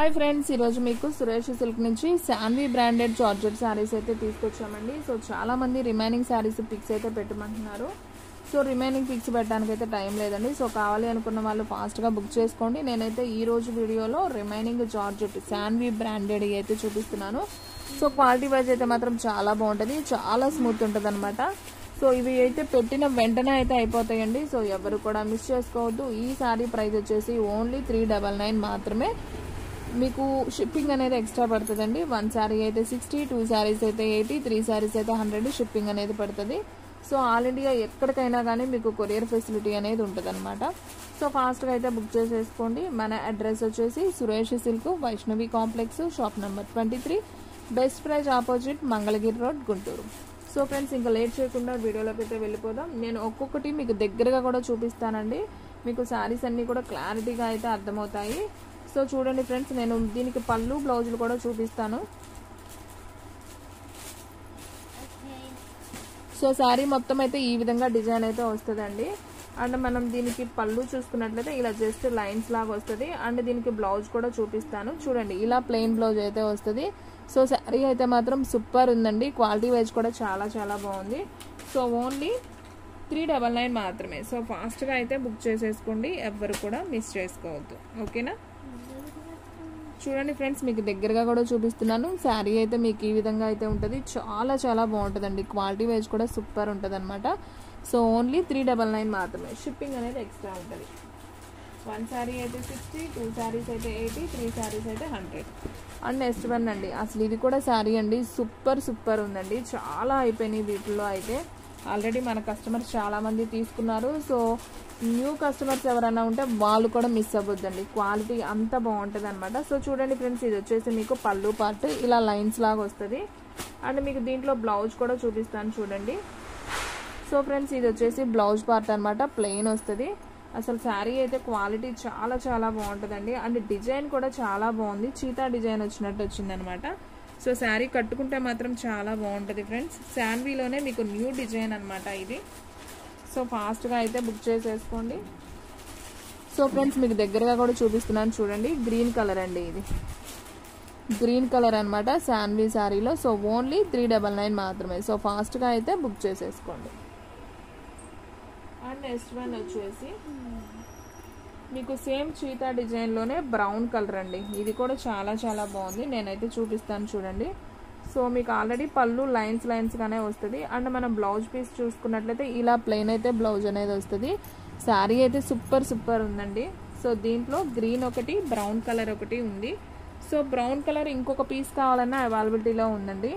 Hi friends, ఈరోజు మీకు Suresh silk నుంచి శాన్వి బ్రాండెడ్ జార్జెట్ శారీస్ అయితే తీసుకొచ్చామండి. సో చాలా మంది రిమైనింగ్ శారీస్ పిక్స్ అయితే పెట్టమంటున్నారు. సో రిమైనింగ్ పిక్స్ పెట్టడానికి అయితే టైం లేదండి. సో కావాలి అనుకున్న వాళ్ళు ఫాస్ట్గా బుక్ చేసుకోండి. నేనైతే ఈ రోజు వీడియోలో రిమైనింగ్ జార్జెట్ శాన్వి బ్రాండెడ్ అయితే చూపిస్తున్నాను. సో క్వాలిటీ వైజ్ అయితే మాత్రం చాలా బాగుంటుంది, చాలా స్మూత్ ఉంటుంది అనమాట. సో ఇవి అయితే పెట్టిన వెంటనే అయితే అయిపోతాయండి. సో ఎవరు కూడా మిస్ చేసుకోవద్దు. ఈ శారీ ప్రైస్ వచ్చేసి ఓన్లీ 399 మాత్రమే. మీకు షిప్పింగ్ అనేది ఎక్స్ట్రా పడుతుందండి. 1 శారీ అయితే 60, 2 శారీస్ అయితే 80, 3 శారీస్ అయితే 100 షిప్పింగ్ అనేది పడుతుంది. సో ఆల్ ఇండియా ఎక్కడికైనా కానీ మీకు కొరియర్ ఫెసిలిటీ అనేది ఉంటుంది అనమాట. సో ఫాస్ట్గా అయితే బుక్ చేసేసుకోండి. మన అడ్రస్ వచ్చేసి Suresh silk, Vaishnavi complex, shop number 23, best praise opposite, Mangalagiri road, Guntur. So friends, ఇంకా లేట్ చేయకుండా వీడియోలోకి అయితే వెళ్ళిపోదాం. నేను ఒక్కొక్కటి మీకు దగ్గరగా కూడా చూపిస్తానండి. మీకు శారీస్ అన్నీ కూడా క్లారిటీగా అయితే అర్థమవుతాయి. సో చూడండి ఫ్రెండ్స్, నేను దీనికి పళ్ళు బ్లౌజులు కూడా చూపిస్తాను. సో శారీ మొత్తం అయితే ఈ విధంగా డిజైన్ అయితే వస్తుందండి. అండ్ మనం దీనికి పళ్ళు చూసుకున్నట్లయితే ఇలా జస్ట్ లైన్స్ లాగా వస్తుంది. అండ్ దీనికి బ్లౌజ్ కూడా చూపిస్తాను. చూడండి, ఇలా ప్లెయిన్ బ్లౌజ్ అయితే వస్తుంది. సో శారీ అయితే మాత్రం సూపర్ ఉందండి. క్వాలిటీ వైజ్ కూడా చాలా చాలా బాగుంది. సో ఓన్లీ 399 మాత్రమే. సో ఫాస్ట్గా అయితే బుక్ చేసేసుకోండి, ఎవ్వరు కూడా మిస్ చేసుకోవద్దు. ఓకేనా? చూడండి ఫ్రెండ్స్, మీకు దగ్గరగా కూడా చూపిస్తున్నాను. శారీ అయితే మీకు ఈ విధంగా అయితే ఉంటుంది. చాలా చాలా బాగుంటుందండి. క్వాలిటీ వైజ్ కూడా సూపర్ ఉంటుంది అనమాట. సో ఓన్లీ 399 మాత్రమే. షిప్పింగ్ అనేది ఎక్స్ట్రా ఉంటుంది. 1 శారీ అయితే 60, 2 శారీస్ అయితే 80, 3 శారీస్ అయితే 100. అండ్ నెక్స్ట్ వన్ అండి, అసలు ఇది కూడా శారీ అండి. సూపర్ ఉందండి. చాలా అయిపోయినాయి వీటిల్లో అయితే. ఆల్రెడీ మన కస్టమర్స్ చాలామంది తీసుకున్నారు. సో న్యూ కస్టమర్స్ ఎవరైనా ఉంటే వాళ్ళు కూడా మిస్ అవ్వద్దండి. క్వాలిటీ అంత బాగుంటుంది అనమాట. సో చూడండి ఫ్రెండ్స్, ఇది వచ్చేసి మీకు పళ్ళు పార్ట్ ఇలా లైన్స్ లాగా వస్తుంది. అండ్ మీకు దీంట్లో బ్లౌజ్ కూడా చూపిస్తాను చూడండి. సో ఫ్రెండ్స్, ఇది వచ్చేసి బ్లౌజ్ పార్ట్ అనమాట, ప్లెయిన్ వస్తుంది. అసలు శారీ అయితే క్వాలిటీ చాలా చాలా బాగుంటుందండి. అండ్ డిజైన్ కూడా చాలా బాగుంది. చీతా డిజైన్ వచ్చినట్టు వచ్చిందనమాట. సో శారీ కట్టుకుంటే మాత్రం చాలా బాగుంటుంది ఫ్రెండ్స్. శాన్వీలోనే మీకు న్యూ డిజైన్ అనమాట ఇది. సో ఫాస్ట్గా అయితే బుక్ చేసేసుకోండి. సో ఫ్రెండ్స్, మీకు దగ్గరగా కూడా చూపిస్తున్నాను చూడండి. గ్రీన్ కలర్ అండి, ఇది గ్రీన్ కలర్ అనమాట శాన్వీ శారీలో. సో ఓన్లీ 399 మాత్రమే. సో ఫాస్ట్గా అయితే బుక్ చేసేసుకోండి. అండ్ నెక్స్ట్ వన్ వచ్చేసి మీకు సేమ్ చీతా డిజైన్లోనే బ్రౌన్ కలర్ అండి. ఇది కూడా చాలా చాలా బాగుంది. నేనైతే చూపిస్తాను చూడండి. సో మీకు ఆల్రెడీ పళ్ళు లైన్స్గానే వస్తుంది. అండ్ మనం బ్లౌజ్ పీస్ చూసుకున్నట్లయితే ఇలా ప్లెయిన్ అయితే బ్లౌజ్ అనేది వస్తుంది. శారీ అయితే సూపర్ ఉందండి. సో దీంట్లో గ్రీన్ ఒకటి, బ్రౌన్ కలర్ ఒకటి ఉంది. సో బ్రౌన్ కలర్ ఇంకొక పీస్ కావాలన్నా అవైలబిలిటీలో ఉందండి.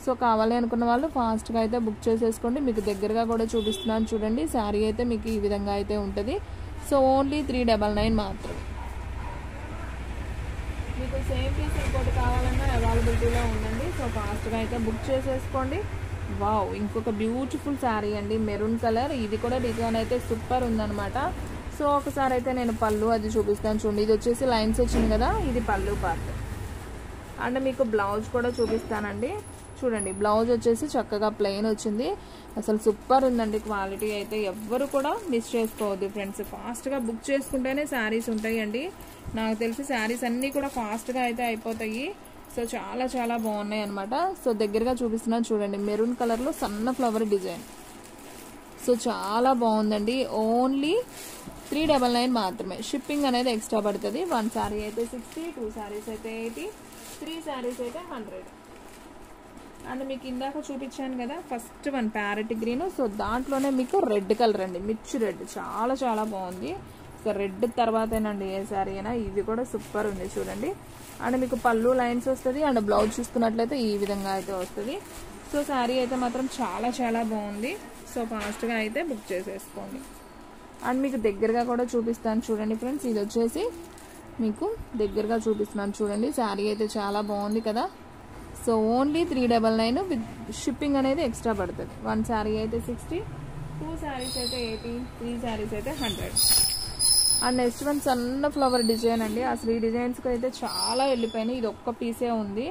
సో కావాలి అనుకున్న వాళ్ళు ఫాస్ట్గా అయితే బుక్ చేసేసుకోండి. మీకు దగ్గరగా కూడా చూపిస్తున్నాను చూడండి. శారీ అయితే మీకు ఈ విధంగా అయితే ఉంటుంది. సో ఓన్లీ 399 మాత్రమే. మీకు సేమ్ పీస్ ఇంకోటి కావాలన్నా అవైలబిలిటీలో ఉందండి. సో ఫాస్ట్గా అయితే బుక్ చేసేసుకోండి. వావ్, ఇంకొక బ్యూటిఫుల్ శారీ అండి, మెరూన్ కలర్. ఇది కూడా డిజైన్ అయితే సూపర్ ఉందన్నమాట. సో ఒకసారి అయితే నేను పళ్ళు అది చూపిస్తాను చూడండి. ఇది వచ్చేసి లైన్స్ వచ్చింది కదా, ఇది పళ్ళు పార్ట్. అండ్ మీకు బ్లౌజ్ కూడా చూపిస్తానండి చూడండి. బ్లౌజ్ వచ్చేసి చక్కగా ప్లెయిన్ వచ్చింది. అసలు సూపర్ ఉందండి. క్వాలిటీ అయితే ఎవ్వరు కూడా మిస్ చేసుకోవద్దు ఫ్రెండ్స్. ఫాస్ట్గా బుక్ చేసుకుంటేనే శారీస్ ఉంటాయండి. నాకు తెలిసి శారీస్ అన్నీ కూడా ఫాస్ట్గా అయితే అయిపోతాయి. సో చాలా చాలా బాగున్నాయి అనమాట. సో దగ్గరగా చూపిస్తున్నాను చూడండి. మెరూన్ కలర్లో సన్న ఫ్లవర్ డిజైన్. సో చాలా బాగుందండి. ఓన్లీ 399 మాత్రమే. షిప్పింగ్ అనేది ఎక్స్ట్రా పడుతుంది. 1 శారీ అయితే 60, 2 శారీస్ అయితే 80, 3 శారీస్ అయితే 100. అండ్ మీకు ఇందాక చూపించాను కదా first one parrot green. So దాంట్లోనే మీకు రెడ్ కలర్ అండి, మిర్చి రెడ్. చాలా చాలా బాగుంది. సో రెడ్ తర్వాతేనండి ఏ శారీ అయినా. ఇది కూడా సూపర్ ఉంది చూడండి. అండ్ మీకు పళ్ళు లైన్స్ వస్తుంది. అండ్ బ్లౌజ్ చూసుకున్నట్లయితే ఈ విధంగా అయితే వస్తుంది. సో శారీ అయితే మాత్రం చాలా చాలా బాగుంది. సో ఫాస్ట్గా అయితే బుక్ చేసేసుకోండి. అండ్ మీకు దగ్గరగా కూడా చూపిస్తాను చూడండి ఫ్రెండ్స్. ఇది వచ్చేసి మీకు దగ్గరగా చూపిస్తున్నాను చూడండి. శారీ అయితే చాలా బాగుంది కదా. సో ఓన్లీ 399 విత్ షిప్పింగ్ అనేది ఎక్స్ట్రా పడుతుంది. 1 శారీ అయితే 60, 2 శారీస్ అయితే 80, 3 శారీస్ అయితే 100. అండ్ నెక్స్ట్ వన్ సన్న ఫ్లవర్ డిజైన్ అండి. అసలు ఈ డిజైన్స్కి అయితే చాలా వెళ్ళిపోయినాయి. ఇది ఒక్క పీసే ఉంది.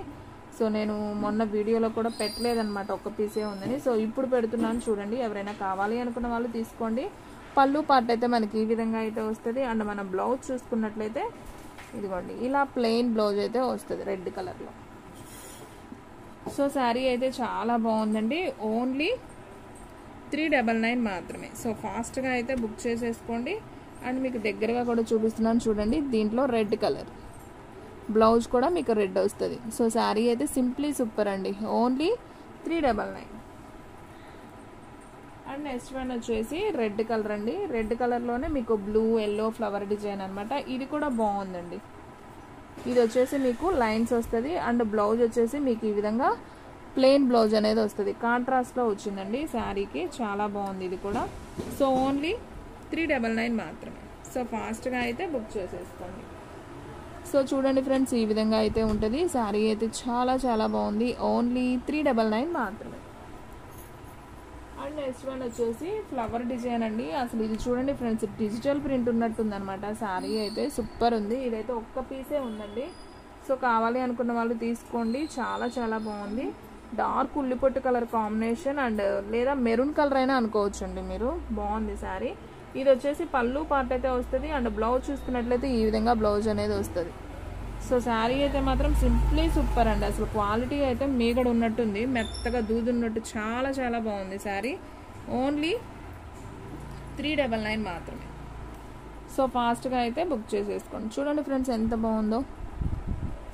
సో నేను మొన్న వీడియోలో కూడా పెట్టలేదన్నమాట, ఒక్క పీసే ఉందని. సో ఇప్పుడు పెడుతున్నాను చూడండి. ఎవరైనా కావాలి అనుకున్న వాళ్ళు తీసుకోండి. పళ్ళు పార్ట్ అయితే మనకి ఈ విధంగా అయితే వస్తుంది. అండ్ మనం బ్లౌజ్ చూసుకున్నట్లయితే ఇదిగోండి ఇలా ప్లెయిన్ బ్లౌజ్ అయితే వస్తుంది రెడ్ కలర్లో. సో శారీ అయితే చాలా బాగుందండి. ఓన్లీ 399 మాత్రమే. సో ఫాస్ట్గా అయితే బుక్ చేసేసుకోండి. అండ్ మీకు దగ్గరగా కూడా చూపిస్తున్నాను చూడండి. దీంట్లో రెడ్ కలర్ బ్లౌజ్ కూడా మీకు రెడ్ వస్తుంది. సో శారీ అయితే సింప్లీ సూపర్ అండి. ఓన్లీ 399. అండ్ నెక్స్ట్ వన్ వచ్చేసి రెడ్ కలర్ అండి. రెడ్ కలర్లోనే మీకు బ్లూ ఎల్లో ఫ్లవర్ డిజైన్ అనమాట. ఇది కూడా బాగుందండి. ఇది వచ్చేసి మీకు లైన్స్ వస్తుంది. అండ్ బ్లౌజ్ వచ్చేసి మీకు ఈ విధంగా ప్లెయిన్ బ్లౌజ్ అనేది వస్తుంది. కాంట్రాస్ట్లో వచ్చిందండి శారీకి. చాలా బాగుంది ఇది కూడా. సో ఓన్లీ 399 మాత్రమే. సో ఫాస్ట్గా అయితే బుక్ చేసేసుకోండి. సో చూడండి ఫ్రెండ్స్, ఈ విధంగా అయితే ఉంటుంది శారీ అయితే. చాలా చాలా బాగుంది. ఓన్లీ 399 మాత్రమే. అండ్ నెక్స్ట్ వన్ వచ్చేసి ఫ్లవర్ డిజైన్ అండి. అసలు ఇది చూడండి ఫ్రెండ్స్, డిజిటల్ ప్రింట్ ఉన్నట్టుంది అనమాట. శారీ అయితే సూపర్ ఉంది. ఇదైతే ఒక్క పీసే ఉందండి. సో కావాలి అనుకున్న వాళ్ళు తీసుకోండి. చాలా చాలా బాగుంది. డార్క్ ఉల్లిపొట్టు కలర్ కాంబినేషన్ అండ్ లేదా మెరూన్ కలర్ అయినా అనుకోవచ్చు అండి మీరు. బాగుంది శారీ. ఇది వచ్చేసి పళ్ళు పార్ట్ అయితే వస్తుంది. అండ్ బ్లౌజ్ చూసుకున్నట్లయితే ఈ విధంగా బ్లౌజ్ అనేది వస్తుంది. సో శారీ అయితే మాత్రం సింప్లీ సూపర్ అండి. అసలు క్వాలిటీ అయితే మీగడ ఉన్నట్టుంది, మెత్తగా దూదున్నట్టు. చాలా చాలా బాగుంది శారీ. ఓన్లీ 399 మాత్రమే. సో ఫాస్ట్గా అయితే బుక్ చేసేసుకోండి. చూడండి ఫ్రెండ్స్ ఎంత బాగుందో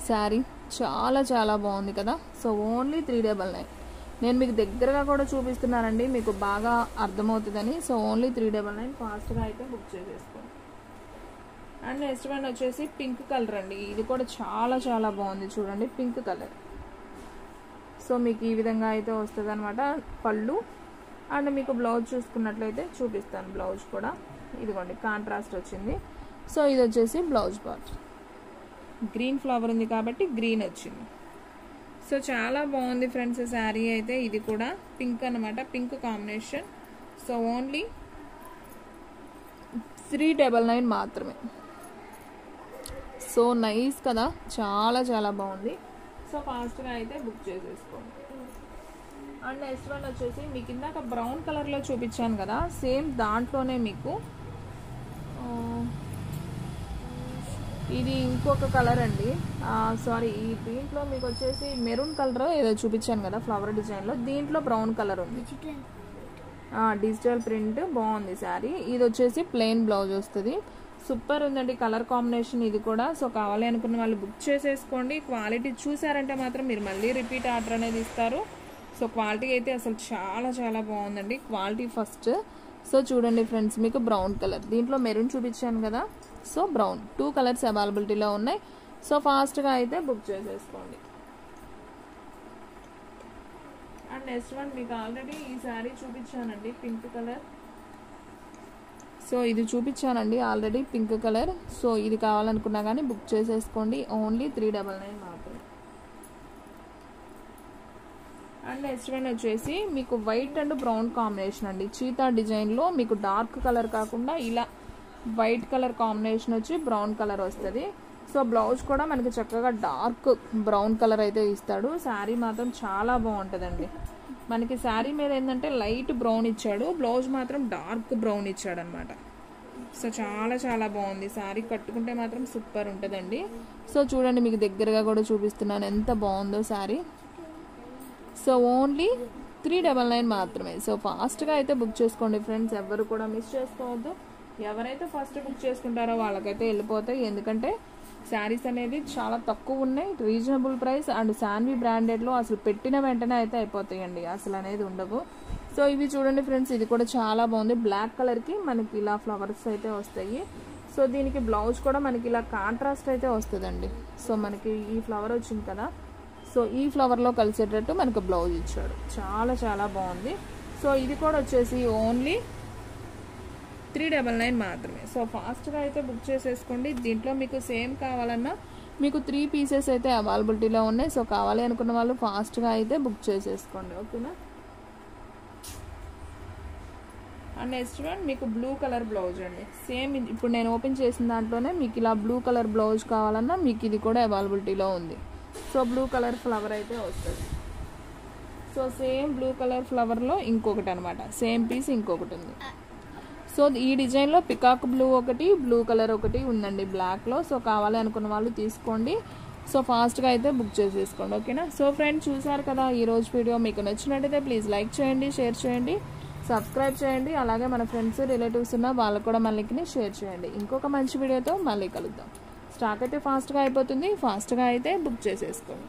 శారీ. చాలా చాలా బాగుంది కదా. So only 399. నేను మీకు దగ్గరగా కూడా చూపిస్తున్నానండి, మీకు బాగా అర్థమవుతుందని. So only 399. ఫాస్ట్గా అయితే బుక్ చేసేసుకోండి. అండ్ నెక్స్ట్ వన్ వచ్చేసి పింక్ కలర్ అండి. ఇది కూడా చాలా చాలా బాగుంది. చూడండి పింక్ కలర్. సో మీకు ఈ విధంగా అయితే వస్తుంది అనమాట పళ్ళు. అండ్ మీకు బ్లౌజ్ చూసుకున్నట్లయితే చూపిస్తాను. బ్లౌజ్ కూడా ఇదిగోండి కాంట్రాస్ట్ వచ్చింది. సో ఇది వచ్చేసి బ్లౌజ్ పార్ట్. గ్రీన్ ఫ్లవర్ ఉంది కాబట్టి గ్రీన్ వచ్చింది. సో చాలా బాగుంది ఫ్రెండ్స్ శారీ అయితే. ఇది కూడా పింక్ అనమాట, పింక్ కాంబినేషన్. సో ఓన్లీ 399 మాత్రమే. సో నైస్ కదా, చాలా చాలా బాగుంది. సో ఫాస్ట్గా అయితే బుక్ చేసేసుకోండి. అండ్ నెక్స్ట్ వన్ వచ్చేసి మీకు ఇందాక బ్రౌన్ కలర్లో చూపించాను కదా, సేమ్ దాంట్లోనే మీకు ఇది ఇంకొక కలర్ అండి. సారీ, ఈ దీంట్లో మీకు వచ్చేసి మెరూన్ కలర్ ఏదో చూపించాను కదా ఫ్లవర్ డిజైన్లో. దీంట్లో బ్రౌన్ కలర్ ఉంది. Digital print. బాగుంది శారీ. ఇది వచ్చేసి ప్లెయిన్ బ్లౌజ్ వస్తుంది. సూపర్ ఉందండి కలర్ కాంబినేషన్ ఇది కూడా. సో కావాలి అనుకున్న వాళ్ళు బుక్ చేసేసుకోండి. క్వాలిటీ చూసారంటే మాత్రం మీరు మళ్ళీ రిపీట్ ఆర్డర్ అనేది ఇస్తారు. సో క్వాలిటీ అయితే అసలు చాలా చాలా బాగుందండి. Quality first. సో చూడండి ఫ్రెండ్స్, మీకు బ్రౌన్ కలర్, దీంట్లో మెరూన్ చూపించాను కదా. సో బ్రౌన్ 2 కలర్స్ అవైలబిలిటీలో ఉన్నాయి. సో ఫాస్ట్గా అయితే బుక్ చేసేసుకోండి. అండ్ నెక్స్ట్ వన్ మీకు ఆల్రెడీ ఈ శారీ చూపించానండి పింక్ కలర్. సో ఇది చూపించానండి ఆల్రెడీ పింక్ కలర్. సో ఇది కావాలనుకున్నా కానీ బుక్ చేసేసుకోండి. ఓన్లీ 399 మాత్రమే. అండ్ నెక్స్ట్ వన్ వచ్చేసి మీకు వైట్ అండ్ బ్రౌన్ కాంబినేషన్ అండి. చీతా డిజైన్లో మీకు డార్క్ కలర్ కాకుండా ఇలా వైట్ కలర్ కాంబినేషన్ వచ్చి బ్రౌన్ కలర్ వస్తుంది. సో బ్లౌజ్ కూడా మనకి చక్కగా డార్క్ బ్రౌన్ కలర్ అయితే ఇస్తాడు. శారీ మాత్రం చాలా బాగుంటుందండి. మనకి శారీ మీద ఏంటంటే లైట్ బ్రౌన్ ఇచ్చాడు, బ్లౌజ్ మాత్రం డార్క్ బ్రౌన్ ఇచ్చాడు అనమాట. సో చాలా చాలా బాగుంది శారీ. కట్టుకుంటే మాత్రం సూపర్ ఉంటుందండి. సో చూడండి మీకు దగ్గరగా కూడా చూపిస్తున్నాను ఎంత బాగుందో శారీ. సో ఓన్లీ 399 మాత్రమే. సో ఫాస్ట్గా అయితే బుక్ చేసుకోండి ఫ్రెండ్స్. ఎవరు కూడా మిస్ చేసుకోవద్దు. ఎవరైతే ఫస్ట్ బుక్ చేసుకుంటారో వాళ్ళకైతే వెళ్ళిపోతాయి. ఎందుకంటే శారీస్ అనేది చాలా తక్కువ ఉన్నాయి, రీజనబుల్ ప్రైస్. అండ్ శాన్వి బ్రాండెడ్లో అసలు పెట్టిన వెంటనే అయితే అయిపోతాయండి, అసలు అనేది ఉండవు. సో ఇవి చూడండి ఫ్రెండ్స్, ఇది కూడా చాలా బాగుంది. బ్లాక్ కలర్కి మనకి ఇలా ఫ్లవర్స్ అయితే వస్తాయి. సో దీనికి బ్లౌజ్ కూడా మనకి ఇలా కాంట్రాస్ట్ అయితే వస్తుందండి. సో మనకి ఈ ఫ్లవర్ వచ్చింది కదా, సో ఈ ఫ్లవర్లో కలిసేటట్టు మనకు బ్లౌజ్ ఇచ్చాడు. చాలా చాలా బాగుంది. సో ఇది కూడా వచ్చేసి ఓన్లీ 399 మాత్రమే. సో ఫాస్ట్గా అయితే బుక్ చేసేసుకోండి. దీంట్లో మీకు సేమ్ కావాలన్నా మీకు 3 పీసెస్ అయితే అవైలబిలిటీలో ఉన్నాయి. సో కావాలి అనుకున్న వాళ్ళు ఫాస్ట్గా అయితే బుక్ చేసేసుకోండి. ఓకేనా. అండ్ నెక్స్ట్ వన్ మీకు బ్లూ కలర్ బ్లౌజ్ అండి. సేమ్ ఇప్పుడు నేను ఓపెన్ చేసిన దాంట్లోనే మీకు ఇలా బ్లూ కలర్ బ్లౌజ్ కావాలన్నా మీకు ఇది కూడా అవైలబిలిటీలో ఉంది. సో బ్లూ కలర్ ఫ్లవర్ అయితే వస్తుంది. సో సేమ్ బ్లూ కలర్ ఫ్లవర్లో ఇంకొకటి అనమాట, సేమ్ పీస్ ఇంకొకటి ఉంది. సో సో ఈ డిజైన్లో పికాక్ బ్లూ ఒకటి, బ్లూ కలర్ ఒకటి ఉందండి బ్లాక్లో. సో కావాలి అనుకున్న వాళ్ళు తీసుకోండి. సో ఫాస్ట్గా అయితే బుక్ చేసేసుకోండి, ఓకేనా. సో ఫ్రెండ్స్ చూసారు కదా ఈరోజు వీడియో. మీకు నచ్చినట్టయితే ప్లీజ్ లైక్ చేయండి, షేర్ చేయండి, సబ్స్క్రైబ్ చేయండి. అలాగే మన ఫ్రెండ్స్ రిలేటివ్స్ ఉన్న వాళ్ళకు కూడా మన లింక్ని షేర్ చేయండి. ఇంకొక మంచి వీడియోతో మళ్ళీ కలుద్దాం. స్టాక్ అయితే ఫాస్ట్గా అయిపోతుంది, ఫాస్ట్గా అయితే బుక్ చేసేసుకోండి.